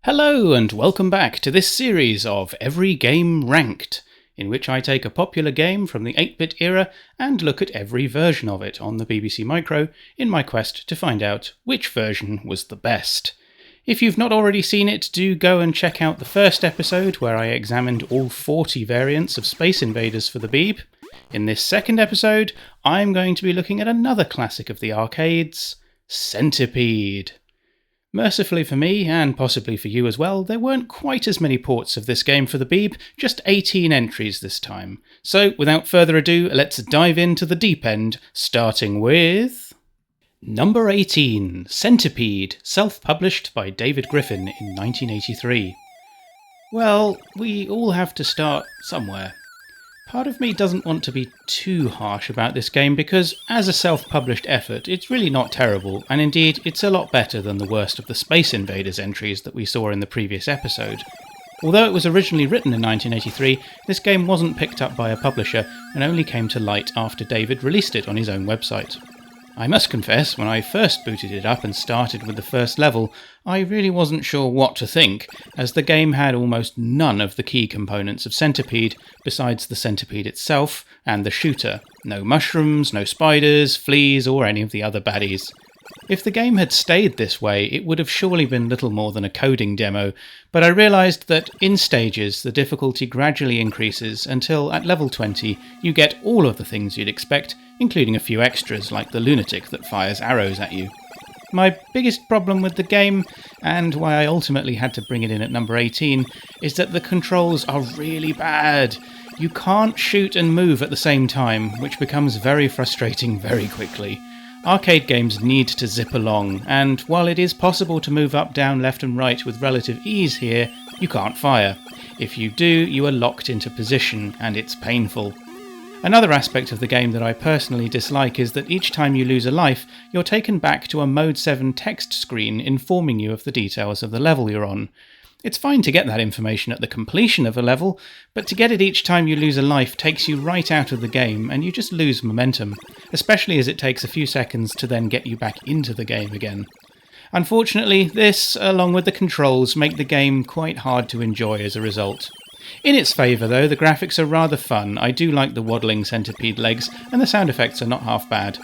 Hello and welcome back to this series of Every Game Ranked, in which I take a popular game from the 8-bit era and look at every version of it on the BBC Micro in my quest to find out which version was the best. If you've not already seen it, do go and check out the first episode where I examined all 40 variants of Space Invaders for the Beeb. In this second episode, I'm going to be looking at another classic of the arcades, Centipede. Mercifully for me, and possibly for you as well, there weren't quite as many ports of this game for the Beeb, just 18 entries this time. So, without further ado, let's dive into the deep end, starting with... Number 18, Centipede, self-published by David Griffin in 1983. Well, we all have to start somewhere. Part of me doesn't want to be too harsh about this game because, as a self-published effort, it's really not terrible, and indeed it's a lot better than the worst of the Space Invaders entries that we saw in the previous episode. Although it was originally written in 1983, this game wasn't picked up by a publisher and only came to light after David released it on his own website. I must confess, when I first booted it up and started with the first level, I really wasn't sure what to think, as the game had almost none of the key components of Centipede, besides the Centipede itself and the shooter. No mushrooms, no spiders, fleas, or any of the other baddies. If the game had stayed this way, it would have surely been little more than a coding demo, but I realised that in stages the difficulty gradually increases until at level 20 you get all of the things you'd expect, including a few extras like the lunatic that fires arrows at you. My biggest problem with the game, and why I ultimately had to bring it in at number 18, is that the controls are really bad. You can't shoot and move at the same time, which becomes very frustrating very quickly. Arcade games need to zip along, and while it is possible to move up, down, left and right with relative ease here, you can't fire. If you do, you are locked into position, and it's painful. Another aspect of the game that I personally dislike is that each time you lose a life, you're taken back to a Mode 7 text screen informing you of the details of the level you're on. It's fine to get that information at the completion of a level, but to get it each time you lose a life takes you right out of the game and you just lose momentum, especially as it takes a few seconds to then get you back into the game again. Unfortunately, this, along with the controls, make the game quite hard to enjoy as a result. In its favour though, the graphics are rather fun. I do like the waddling centipede legs, and the sound effects are not half bad.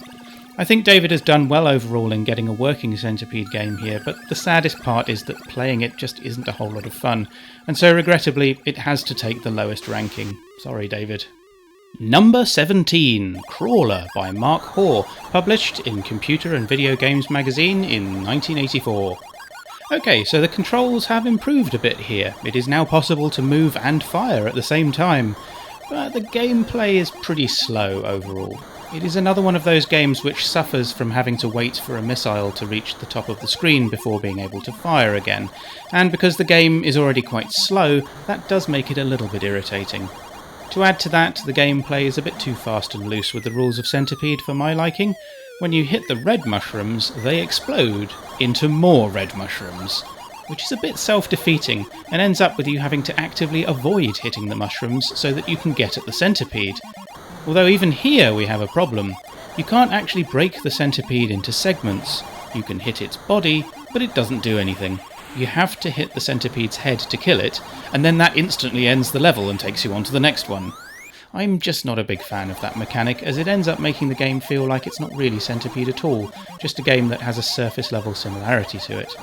I think David has done well overall in getting a working Centipede game here, but the saddest part is that playing it just isn't a whole lot of fun, and so regrettably it has to take the lowest ranking. Sorry, David. Number 17, Crawler by Mark Hoare, published in Computer and Video Games magazine in 1984. Okay, so the controls have improved a bit here. It is now possible to move and fire at the same time, but the gameplay is pretty slow overall. It is another one of those games which suffers from having to wait for a missile to reach the top of the screen before being able to fire again, and because the game is already quite slow, that does make it a little bit irritating. To add to that, the gameplay is a bit too fast and loose with the rules of Centipede for my liking. When you hit the red mushrooms, they explode into more red mushrooms, which is a bit self-defeating and ends up with you having to actively avoid hitting the mushrooms so that you can get at the Centipede. Although even here we have a problem. You can't actually break the Centipede into segments. You can hit its body, but it doesn't do anything. You have to hit the Centipede's head to kill it, and then that instantly ends the level and takes you on to the next one. I'm just not a big fan of that mechanic, as it ends up making the game feel like it's not really Centipede at all, just a game that has a surface level similarity to it.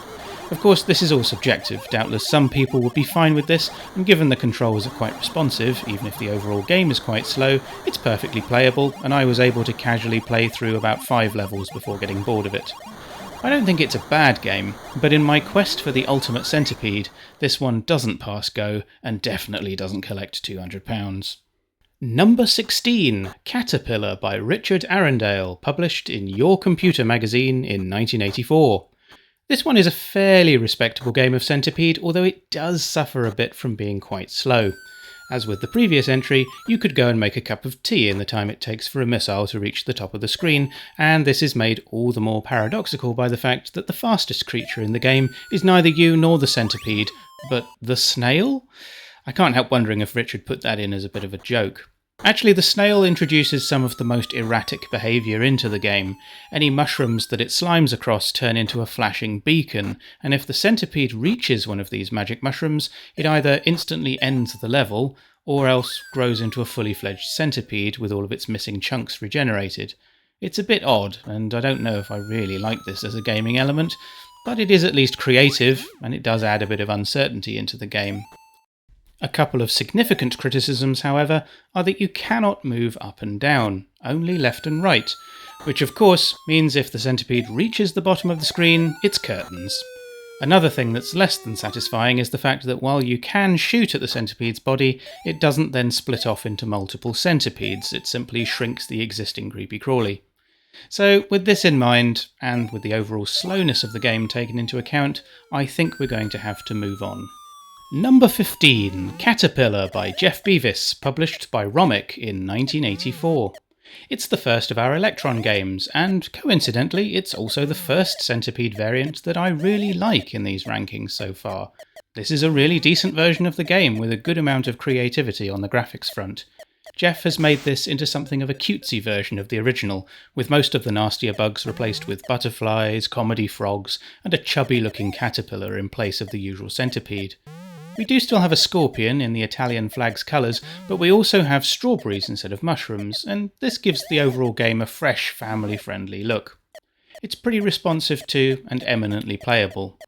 Of course, this is all subjective. Doubtless some people would be fine with this, and given the controls are quite responsive, even if the overall game is quite slow, it's perfectly playable, and I was able to casually play through about 5 levels before getting bored of it. I don't think it's a bad game, but in my quest for the ultimate Centipede, this one doesn't pass go, and definitely doesn't collect £200. Number 16, Caterpillar by Richard Arundale, published in Your Computer magazine in 1984. This one is a fairly respectable game of Centipede, although it does suffer a bit from being quite slow. As with the previous entry, you could go and make a cup of tea in the time it takes for a missile to reach the top of the screen, and this is made all the more paradoxical by the fact that the fastest creature in the game is neither you nor the Centipede, but the snail? I can't help wondering if Richard put that in as a bit of a joke. Actually, the snail introduces some of the most erratic behaviour into the game. Any mushrooms that it slimes across turn into a flashing beacon, and if the centipede reaches one of these magic mushrooms, it either instantly ends the level, or else grows into a fully fledged centipede with all of its missing chunks regenerated. It's a bit odd, and I don't know if I really like this as a gaming element, but it is at least creative, and it does add a bit of uncertainty into the game. A couple of significant criticisms, however, are that you cannot move up and down, only left and right, which of course means if the centipede reaches the bottom of the screen, it's curtains. Another thing that's less than satisfying is the fact that while you can shoot at the centipede's body, it doesn't then split off into multiple centipedes, it simply shrinks the existing creepy crawly. So with this in mind, and with the overall slowness of the game taken into account, I think we're going to have to move on. Number 15, Caterpillar by Jeff Beavis, published by Romic in 1984. It's the first of our Electron games, and coincidentally, it's also the first Centipede variant that I really like in these rankings so far. This is a really decent version of the game with a good amount of creativity on the graphics front. Jeff has made this into something of a cutesy version of the original, with most of the nastier bugs replaced with butterflies, comedy frogs, and a chubby-looking caterpillar in place of the usual centipede. We do still have a scorpion in the Italian flag's colours, but we also have strawberries instead of mushrooms, and this gives the overall game a fresh, family-friendly look. It's pretty responsive to, and eminently playable.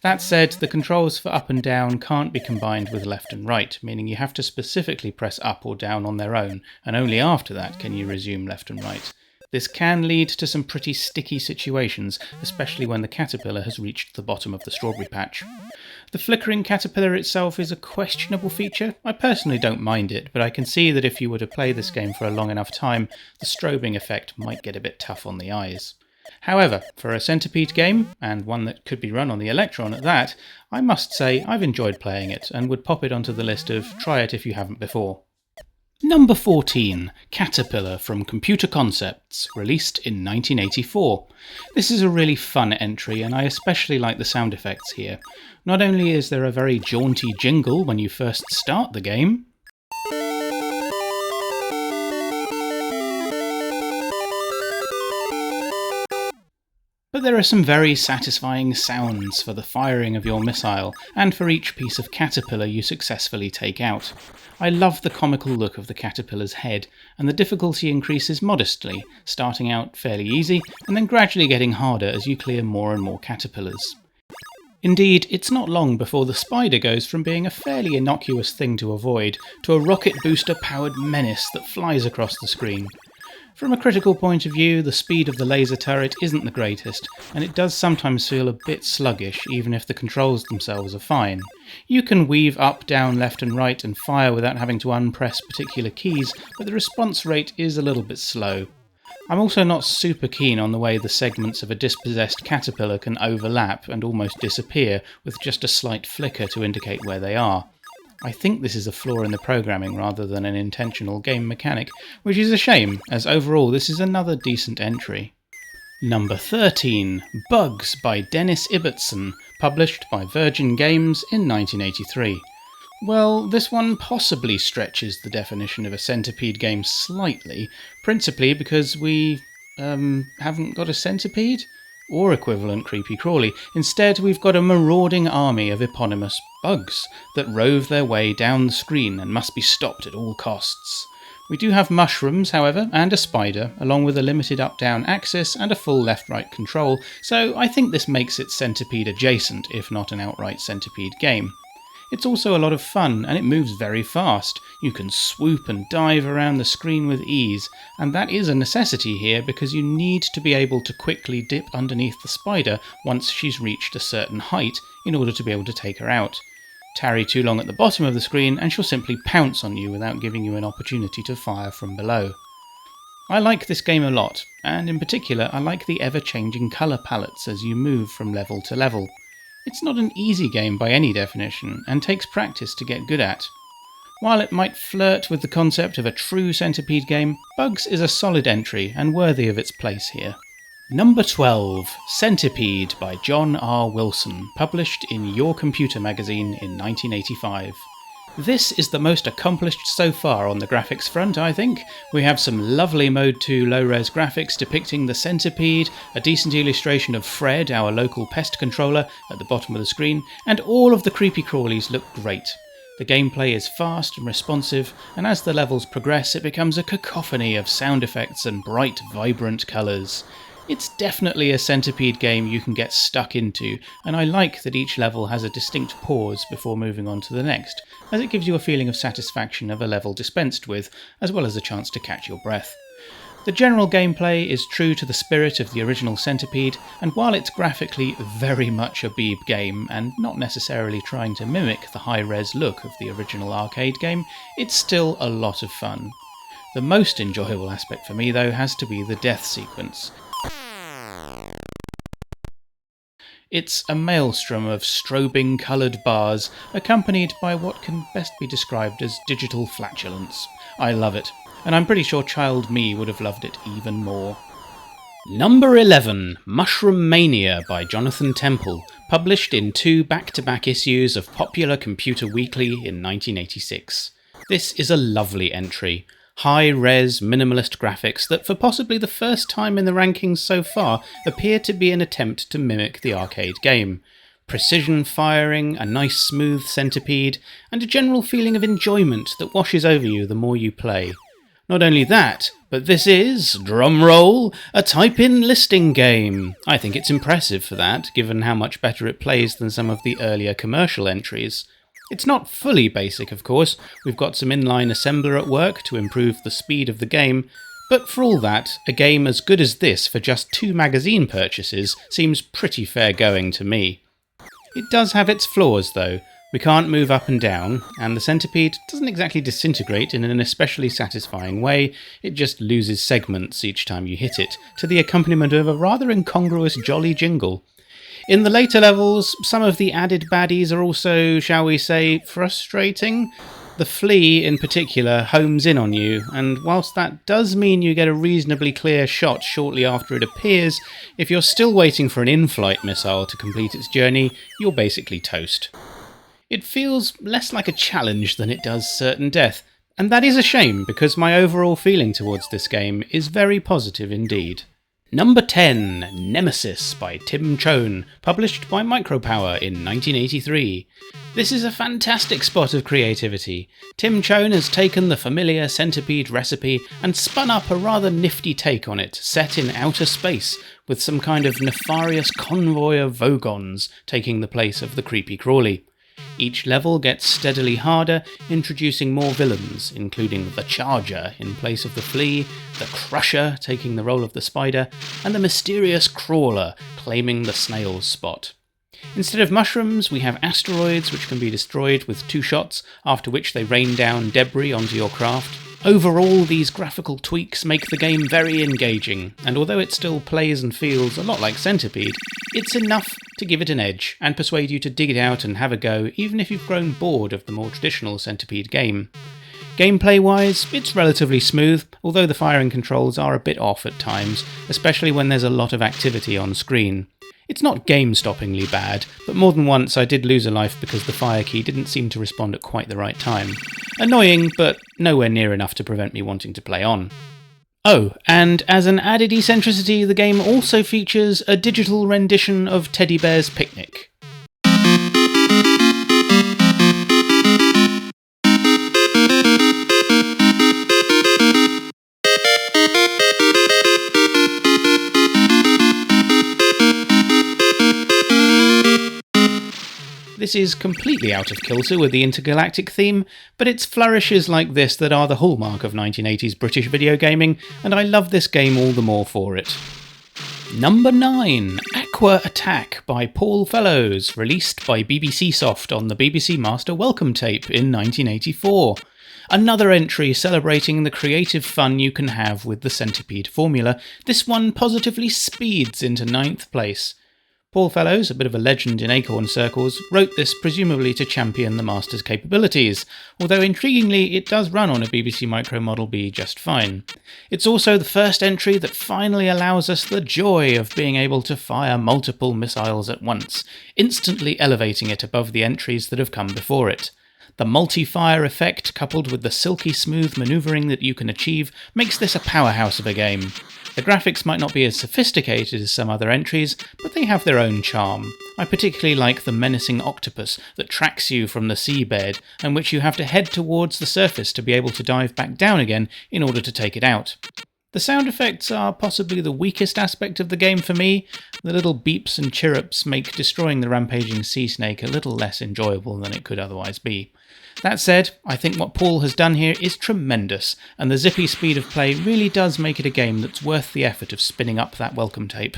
That said, the controls for up and down can't be combined with left and right, meaning you have to specifically press up or down on their own, and only after that can you resume left and right. This can lead to some pretty sticky situations, especially when the caterpillar has reached the bottom of the strawberry patch. The flickering caterpillar itself is a questionable feature. I personally don't mind it, but I can see that if you were to play this game for a long enough time, the strobing effect might get a bit tough on the eyes. However, for a Centipede game, and one that could be run on the Electron at that, I must say I've enjoyed playing it and would pop it onto the list of try it if you haven't before. Number 14, Caterpillar from Computer Concepts, released in 1984. This is a really fun entry, and I especially like the sound effects here. Not only is there a very jaunty jingle when you first start the game, but there are some very satisfying sounds for the firing of your missile, and for each piece of caterpillar you successfully take out. I love the comical look of the caterpillar's head, and the difficulty increases modestly, starting out fairly easy, and then gradually getting harder as you clear more and more caterpillars. Indeed, it's not long before the spider goes from being a fairly innocuous thing to avoid, to a rocket booster-powered menace that flies across the screen. From a critical point of view, the speed of the laser turret isn't the greatest, and it does sometimes feel a bit sluggish, even if the controls themselves are fine. You can weave up, down, left and right and fire without having to unpress particular keys, but the response rate is a little bit slow. I'm also not super keen on the way the segments of a dispossessed caterpillar can overlap and almost disappear with just a slight flicker to indicate where they are. I think this is a flaw in the programming rather than an intentional game mechanic, which is a shame, as overall this is another decent entry. Number 13, Bugs by Dennis Ibbotson, published by Virgin Games in 1983. Well, this one possibly stretches the definition of a Centipede game slightly, principally because we haven't got a centipede? Or equivalent creepy crawly. Instead, we've got a marauding army of eponymous bugs that rove their way down the screen and must be stopped at all costs. We do have mushrooms, however, and a spider, along with a limited up-down axis and a full left-right control, so I think this makes it centipede adjacent, if not an outright centipede game. It's also a lot of fun, and it moves very fast. You can swoop and dive around the screen with ease, and that is a necessity here because you need to be able to quickly dip underneath the spider once she's reached a certain height in order to be able to take her out. Tarry too long at the bottom of the screen and she'll simply pounce on you without giving you an opportunity to fire from below. I like this game a lot, and in particular I like the ever-changing colour palettes as you move from level to level. It's not an easy game by any definition, and takes practice to get good at. While it might flirt with the concept of a true Centipede game, Bugs is a solid entry and worthy of its place here. Number 12, Centipede by John R. Wilson, published in Your Computer magazine in 1985. This is the most accomplished so far on the graphics front, I think. We have some lovely Mode 2 low-res graphics depicting the Centipede, a decent illustration of Fred, our local pest controller, at the bottom of the screen, and all of the creepy crawlies look great. The gameplay is fast and responsive, and as the levels progress it becomes a cacophony of sound effects and bright, vibrant colours. It's definitely a Centipede game you can get stuck into, and I like that each level has a distinct pause before moving on to the next, as it gives you a feeling of satisfaction of a level dispensed with, as well as a chance to catch your breath. The general gameplay is true to the spirit of the original Centipede, and while it's graphically very much a Beeb game, and not necessarily trying to mimic the high-res look of the original arcade game, it's still a lot of fun. The most enjoyable aspect for me, though, has to be the death sequence. It's a maelstrom of strobing coloured bars, accompanied by what can best be described as digital flatulence. I love it, and I'm pretty sure child me would have loved it even more. Number 11, Mushroom Mania by Jonathan Temple, published in 2 back-to-back issues of Popular Computer Weekly in 1986. This is a lovely entry. High-res, minimalist graphics that, for possibly the first time in the rankings so far, appear to be an attempt to mimic the arcade game. Precision firing, a nice smooth Centipede, and a general feeling of enjoyment that washes over you the more you play. Not only that, but this is, drumroll, a type-in listing game. I think it's impressive for that, given how much better it plays than some of the earlier commercial entries. It's not fully basic, of course. We've got some inline assembler at work to improve the speed of the game, but for all that, a game as good as this for just 2 magazine purchases seems pretty fair going to me. It does have its flaws, though. We can't move up and down, and the Centipede doesn't exactly disintegrate in an especially satisfying way. It just loses segments each time you hit it, to the accompaniment of a rather incongruous jolly jingle. In the later levels, some of the added baddies are also, shall we say, frustrating. The flea, in particular, homes in on you, and whilst that does mean you get a reasonably clear shot shortly after it appears, if you're still waiting for an in-flight missile to complete its journey, you're basically toast. It feels less like a challenge than it does certain death, and that is a shame because my overall feeling towards this game is very positive indeed. Number 10, Nemesis by Tim Chone, published by Micropower in 1983. This is a fantastic spot of creativity. Tim Chone has taken the familiar Centipede recipe and spun up a rather nifty take on it, set in outer space, with some kind of nefarious convoy of Vogons taking the place of the creepy crawly. Each level gets steadily harder, introducing more villains, including the Charger in place of the Flea, the Crusher taking the role of the Spider, and the mysterious Crawler claiming the Snail's spot. Instead of mushrooms, we have asteroids which can be destroyed with 2 shots, after which they rain down debris onto your craft. Overall, these graphical tweaks make the game very engaging, and although it still plays and feels a lot like Centipede, it's enough to give it an edge and persuade you to dig it out and have a go, even if you've grown bored of the more traditional Centipede game. Gameplay-wise, it's relatively smooth, although the firing controls are a bit off at times, especially when there's a lot of activity on screen. It's not game-stoppingly bad, but more than once I did lose a life because the fire key didn't seem to respond at quite the right time. Annoying, but nowhere near enough to prevent me wanting to play on. Oh, and as an added eccentricity, the game also features a digital rendition of Teddy Bear's Picnic. This is completely out of kilter with the intergalactic theme, but it's flourishes like this that are the hallmark of 1980s British video gaming, and I love this game all the more for it. Number 9, Aqua Attack by Paul Fellows, released by BBC Soft on the BBC Master Welcome Tape in 1984. Another entry celebrating the creative fun you can have with the Centipede formula. This one positively speeds into 9th place. Paul Fellows, a bit of a legend in Acorn circles, wrote this presumably to champion the Master's capabilities, although intriguingly it does run on a BBC Micro Model B just fine. It's also the first entry that finally allows us the joy of being able to fire multiple missiles at once, instantly elevating it above the entries that have come before it. The multi-fire effect, coupled with the silky smooth manoeuvring that you can achieve, makes this a powerhouse of a game. The graphics might not be as sophisticated as some other entries, but they have their own charm. I particularly like the menacing octopus that tracks you from the seabed, and which you have to head towards the surface to be able to dive back down again in order to take it out. The sound effects are possibly the weakest aspect of the game for me. The little beeps and chirrups make destroying the rampaging sea snake a little less enjoyable than it could otherwise be. That said, I think what Paul has done here is tremendous, and the zippy speed of play really does make it a game that's worth the effort of spinning up that welcome tape.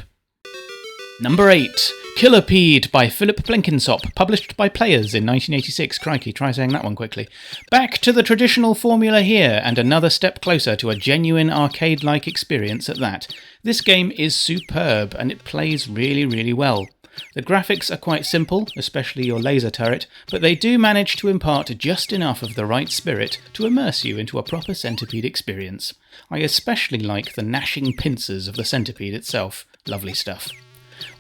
Number 8. Centipede by Philip Blenkinsop, published by Players in 1986. Crikey, try saying that one quickly. Back to the traditional formula here, and another step closer to a genuine arcade-like experience at that. This game is superb, and it plays really, really well. The graphics are quite simple, especially your laser turret, but they do manage to impart just enough of the right spirit to immerse you into a proper Centipede experience. I especially like the gnashing pincers of the Centipede itself. Lovely stuff.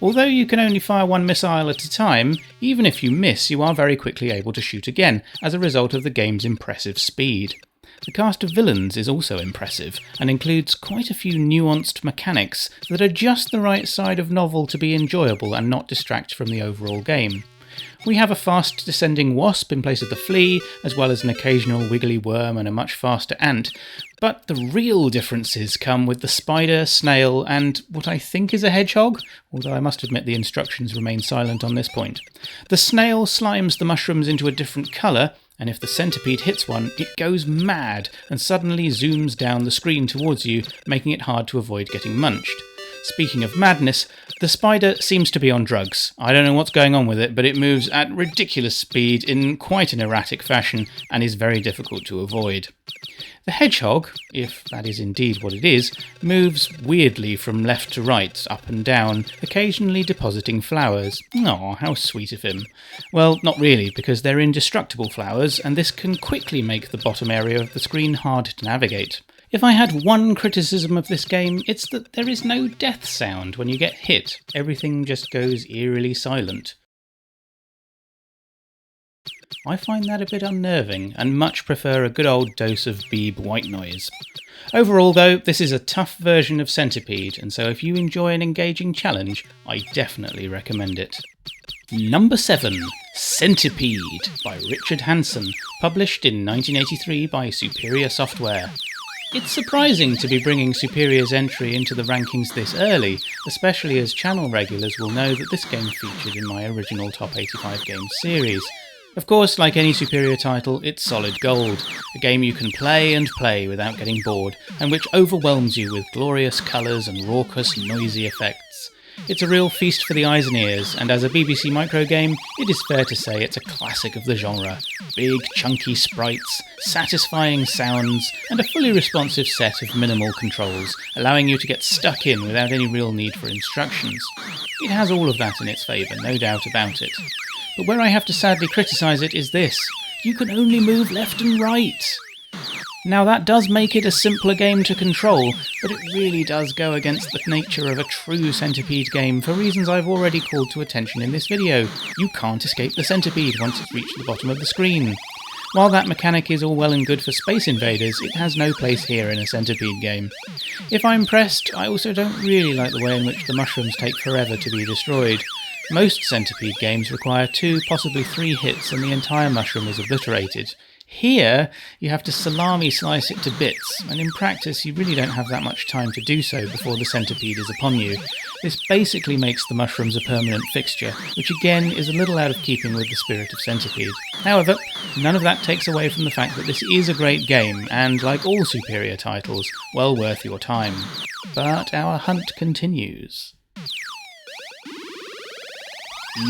Although you can only fire one missile at a time, even if you miss you are very quickly able to shoot again as a result of the game's impressive speed. The cast of villains is also impressive, and includes quite a few nuanced mechanics that are just the right side of novel to be enjoyable and not distract from the overall game. We have a fast descending wasp in place of the flea, as well as an occasional wiggly worm and a much faster ant, but the real differences come with the spider, snail, and what I think is a hedgehog, although I must admit the instructions remain silent on this point. The snail slimes the mushrooms into a different colour, and if the centipede hits one, it goes mad and suddenly zooms down the screen towards you, making it hard to avoid getting munched. Speaking of madness, the spider seems to be on drugs. I don't know what's going on with it, but it moves at ridiculous speed in quite an erratic fashion and is very difficult to avoid. The hedgehog, if that is indeed what it is, moves weirdly from left to right, up and down, occasionally depositing flowers. Aw, how sweet of him. Well, not really, because they're indestructible flowers, and this can quickly make the bottom area of the screen hard to navigate. If I had one criticism of this game, it's that there is no death sound when you get hit. Everything just goes eerily silent. I find that a bit unnerving, and much prefer a good old dose of Beeb white noise. Overall though, this is a tough version of Centipede, and so if you enjoy an engaging challenge, I definitely recommend it. Number 7. Centipede by Richard Hanson, published in 1983 by Superior Software. It's surprising to be bringing Superior's entry into the rankings this early, especially as channel regulars will know that this game featured in my original Top 85 Games series. Of course, like any Superior title, it's solid gold, a game you can play and play without getting bored, and which overwhelms you with glorious colours and raucous, noisy effects. It's a real feast for the eyes and ears, and as a BBC Micro game, it is fair to say it's a classic of the genre. Big, chunky sprites, satisfying sounds, and a fully responsive set of minimal controls, allowing you to get stuck in without any real need for instructions. It has all of that in its favour, no doubt about it. But where I have to sadly criticise it is this: you can only move left and right. Now that does make it a simpler game to control, but it really does go against the nature of a true Centipede game for reasons I've already called to attention in this video. You can't escape the Centipede once it's reached the bottom of the screen. While that mechanic is all well and good for Space Invaders, it has no place here in a Centipede game. If I'm pressed, I also don't really like the way in which the mushrooms take forever to be destroyed. Most Centipede games require 2, possibly 3 hits and the entire mushroom is obliterated. Here, you have to salami slice it to bits, and in practice you really don't have that much time to do so before the centipede is upon you. This basically makes the mushrooms a permanent fixture, which again is a little out of keeping with the spirit of Centipede. However, none of that takes away from the fact that this is a great game, and like all Superior titles, well worth your time. But our hunt continues.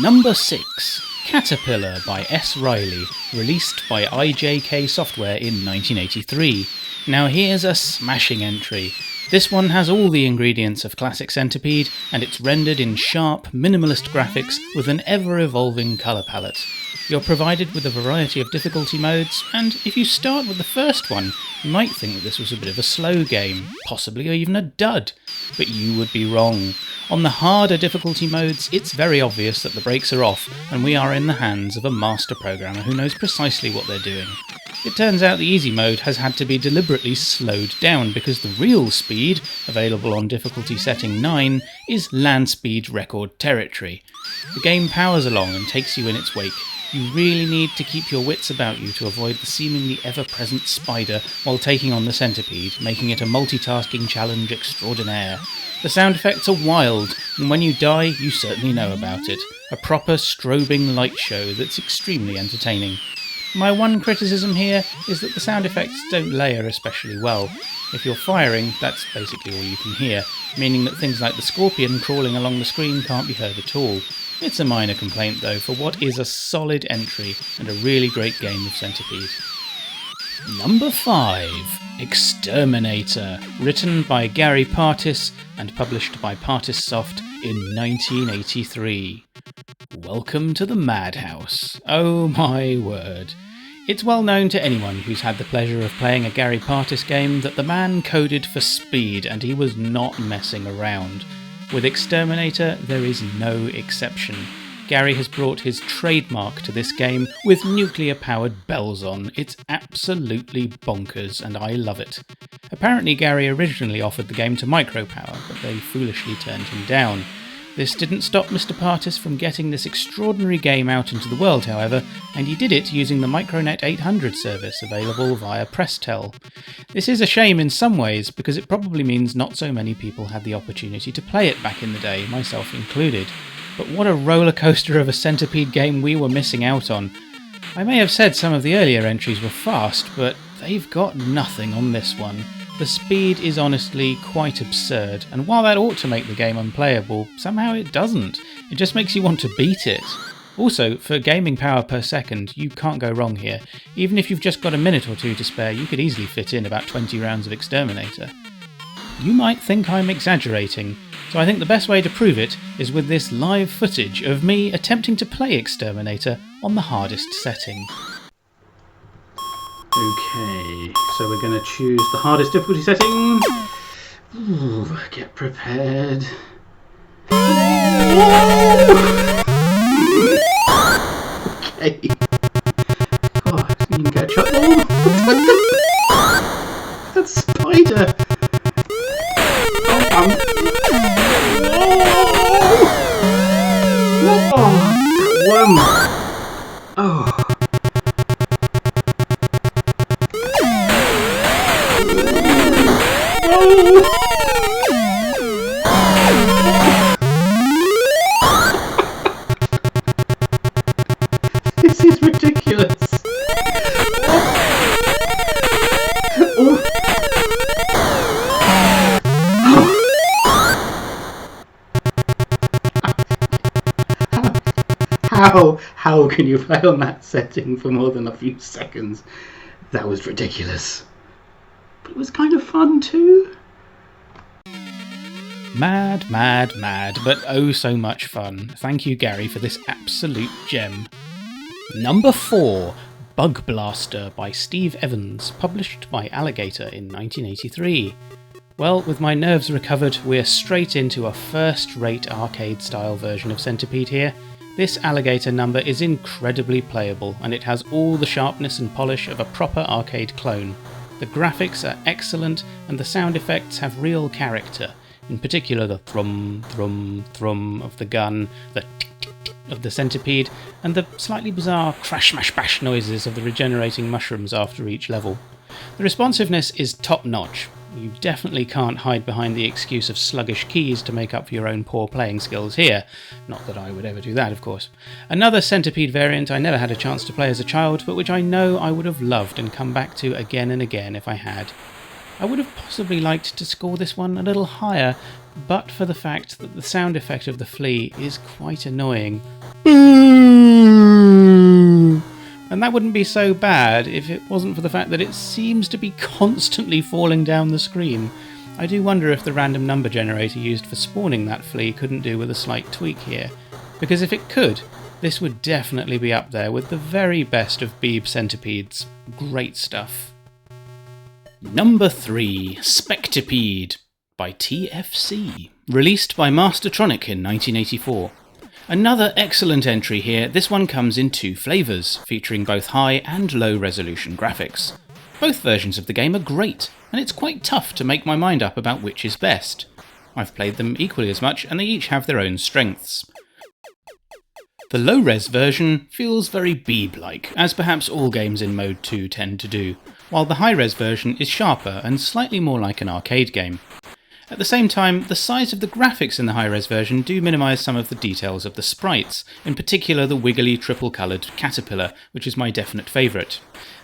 Number 6. Caterpillar by S. Riley, released by IJK Software in 1983. Now here's a smashing entry. This one has all the ingredients of classic Centipede, and it's rendered in sharp, minimalist graphics with an ever-evolving colour palette. You're provided with a variety of difficulty modes, and if you start with the first one, you might think that this was a bit of a slow game, possibly even a dud. But you would be wrong. On the harder difficulty modes, it's very obvious that the brakes are off and we are in the hands of a master programmer who knows precisely what they're doing. It turns out the easy mode has had to be deliberately slowed down because the real speed, available on difficulty setting 9, is land speed record territory. The game powers along and takes you in its wake. You really need to keep your wits about you to avoid the seemingly ever-present spider while taking on the Centipede, making it a multitasking challenge extraordinaire. The sound effects are wild, and when you die, you certainly know about it. A proper strobing light show that's extremely entertaining. My one criticism here is that the sound effects don't layer especially well. If you're firing, that's basically all you can hear, meaning that things like the scorpion crawling along the screen can't be heard at all. It's a minor complaint though for what is a solid entry and a really great game of Centipede. Number 5. Exterminator, written by Gary Partis and published by Partis Soft in 1983. Welcome to the madhouse. Oh my word. It's well known to anyone who's had the pleasure of playing a Gary Partis game that the man coded for speed and he was not messing around. With Exterminator, there is no exception. Gary has brought his trademark to this game with nuclear-powered bells on. It's absolutely bonkers, and I love it. Apparently Gary originally offered the game to Micropower, but they foolishly turned him down. This didn't stop Mr. Partis from getting this extraordinary game out into the world, however, and he did it using the Micronet 800 service available via Prestel. This is a shame in some ways, because it probably means not so many people had the opportunity to play it back in the day, myself included. But what a roller coaster of a Centipede game we were missing out on. I may have said some of the earlier entries were fast, but they've got nothing on this one. The speed is honestly quite absurd, and while that ought to make the game unplayable, somehow it doesn't. It just makes you want to beat it. Also, for gaming power per second, you can't go wrong here. Even if you've just got a minute or two to spare, you could easily fit in about 20 rounds of Exterminator. You might think I'm exaggerating, so I think the best way to prove it is with this live footage of me attempting to play Exterminator on the hardest setting. Okay, so we're going to choose the hardest difficulty setting. Ooh, get prepared. Okay. God, you can get a shot. Oh, that spider. Oh, that worm. Oh. This is ridiculous. How can you play on that setting for more than a few seconds? That was ridiculous. But it was kind of fun too. Mad, mad, mad, but oh so much fun. Thank you, Gary, for this absolute gem. Number 4, Bug Blaster by Steve Evans, published by Alligator in 1983. Well, with my nerves recovered, we're straight into a first-rate arcade-style version of Centipede here. This Alligator number is incredibly playable, and it has all the sharpness and polish of a proper arcade clone. The graphics are excellent, and the sound effects have real character. In particular, the thrum, thrum, thrum of the gun, the tick, tick, tick of the Centipede, and the slightly bizarre crash, smash, bash noises of the regenerating mushrooms after each level. The responsiveness is top-notch. You definitely can't hide behind the excuse of sluggish keys to make up for your own poor playing skills here. Not that I would ever do that, of course. Another Centipede variant I never had a chance to play as a child, but which I know I would have loved and come back to again and again if I had. I would have possibly liked to score this one a little higher, but for the fact that the sound effect of the flea is quite annoying. And that wouldn't be so bad if it wasn't for the fact that it seems to be constantly falling down the screen. I do wonder if the random number generator used for spawning that flea couldn't do with a slight tweak here. Because if it could, this would definitely be up there with the very best of Beeb centipedes. Great stuff. Number 3, Spectipede, by TFC, released by Mastertronic in 1984. Another excellent entry here. This one comes in two flavours, featuring both high and low resolution graphics. Both versions of the game are great, and it's quite tough to make my mind up about which is best. I've played them equally as much, and they each have their own strengths. The low-res version feels very Beeb-like, as perhaps all games in Mode 2 tend to do, while the high-res version is sharper and slightly more like an arcade game. At the same time, the size of the graphics in the high-res version do minimise some of the details of the sprites, in particular the wiggly triple-coloured caterpillar, which is my definite favourite.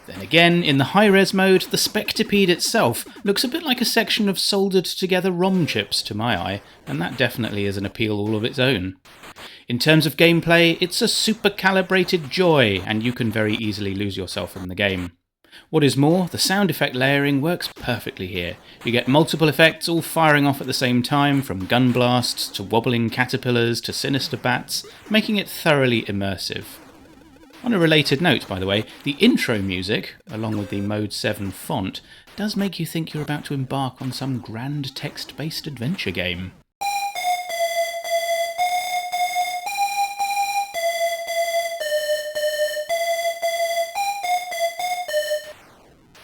Then again, in the high-res mode, the Centipede itself looks a bit like a section of soldered-together ROM chips to my eye, and that definitely is an appeal all of its own. In terms of gameplay, it's a super-calibrated joy, and you can very easily lose yourself in the game. What is more, the sound effect layering works perfectly here. You get multiple effects all firing off at the same time, from gun blasts to wobbling caterpillars to sinister bats, making it thoroughly immersive. On a related note, by the way, the intro music, along with the Mode 7 font, does make you think you're about to embark on some grand text-based adventure game.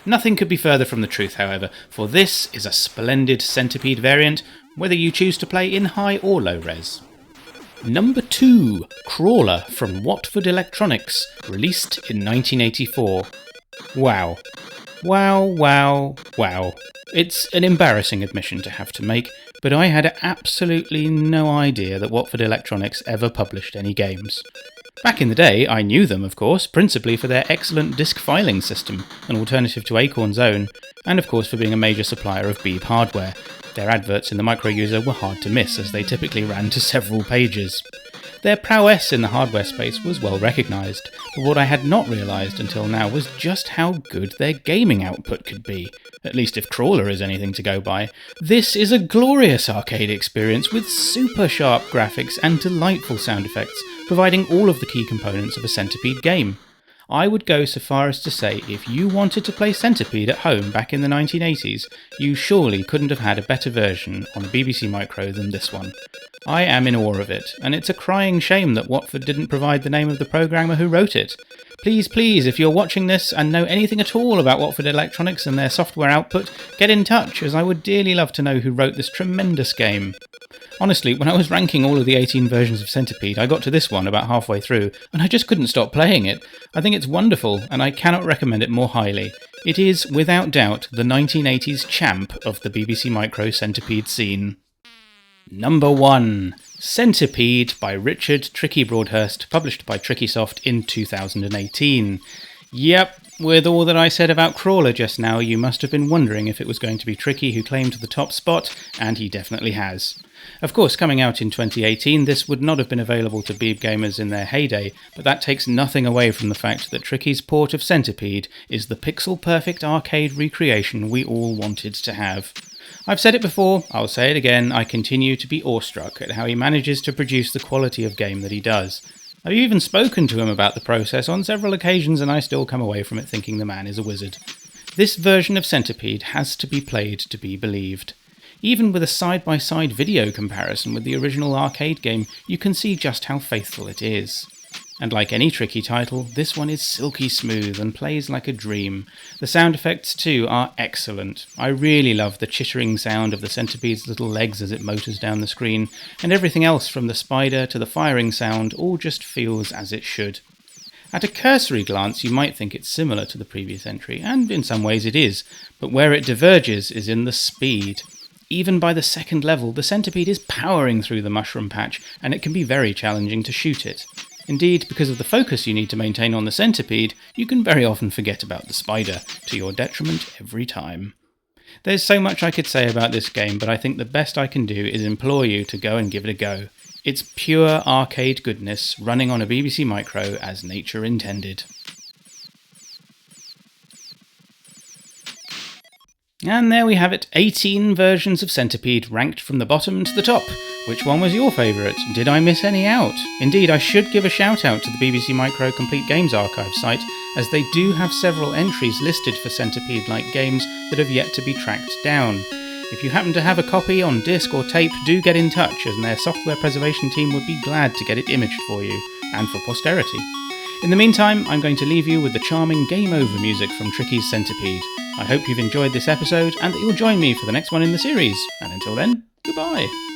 Nothing could be further from the truth, however, for this is a splendid Centipede variant, whether you choose to play in high or low res. Number 2, Crawler from Watford Electronics, released in 1984. Wow. Wow, wow, wow. It's an embarrassing admission to have to make, but I had absolutely no idea that Watford Electronics ever published any games. Back in the day, I knew them, of course, principally for their excellent disk filing system, an alternative to Acorn's own, and of course for being a major supplier of Beeb hardware. Their adverts in the micro-user were hard to miss, as they typically ran to several pages. Their prowess in the hardware space was well recognised, but what I had not realised until now was just how good their gaming output could be. At least if Crawler is anything to go by. This is a glorious arcade experience with super sharp graphics and delightful sound effects, providing all of the key components of a Centipede game. I would go so far as to say if you wanted to play Centipede at home back in the 1980s, you surely couldn't have had a better version on a BBC Micro than this one. I am in awe of it, and it's a crying shame that Watford didn't provide the name of the programmer who wrote it. Please, please, if you're watching this and know anything at all about Watford Electronics and their software output, get in touch, as I would dearly love to know who wrote this tremendous game. Honestly, when I was ranking all of the 18 versions of Centipede, I got to this one about halfway through, and I just couldn't stop playing it. I think it's wonderful, and I cannot recommend it more highly. It is, without doubt, the 1980s champ of the BBC Micro Centipede scene. Number 1. Centipede by Richard Tricky Broadhurst, published by Trickysoft in 2018. Yep, with all that I said about Crawler just now, you must have been wondering if it was going to be Tricky who claimed the top spot, and he definitely has. Of course, coming out in 2018, this would not have been available to Beeb gamers in their heyday, but that takes nothing away from the fact that Tricky's port of Centipede is the pixel-perfect arcade recreation we all wanted to have. I've said it before, I'll say it again, I continue to be awestruck at how he manages to produce the quality of game that he does. I've even spoken to him about the process on several occasions, and I still come away from it thinking the man is a wizard. This version of Centipede has to be played to be believed. Even with a side-by-side video comparison with the original arcade game, you can see just how faithful it is. And like any Tricky title, this one is silky smooth and plays like a dream. The sound effects too are excellent. I really love the chittering sound of the Centipede's little legs as it motors down the screen, and everything else from the spider to the firing sound all just feels as it should. At a cursory glance you might think it's similar to the previous entry, and in some ways it is, but where it diverges is in the speed. Even by the second level, the Centipede is powering through the mushroom patch, and it can be very challenging to shoot it. Indeed, because of the focus you need to maintain on the Centipede, you can very often forget about the spider, to your detriment every time. There's so much I could say about this game, but I think the best I can do is implore you to go and give it a go. It's pure arcade goodness, running on a BBC Micro as nature intended. And there we have it, 18 versions of Centipede ranked from the bottom to the top. Which one was your favourite? Did I miss any out? Indeed, I should give a shout out to the BBC Micro Complete Games Archive site, as they do have several entries listed for Centipede-like games that have yet to be tracked down. If you happen to have a copy on disc or tape, do get in touch, as their software preservation team would be glad to get it imaged for you, and for posterity. In the meantime, I'm going to leave you with the charming Game Over music from Tricky's Centipede. I hope you've enjoyed this episode, and that you'll join me for the next one in the series. And until then, goodbye!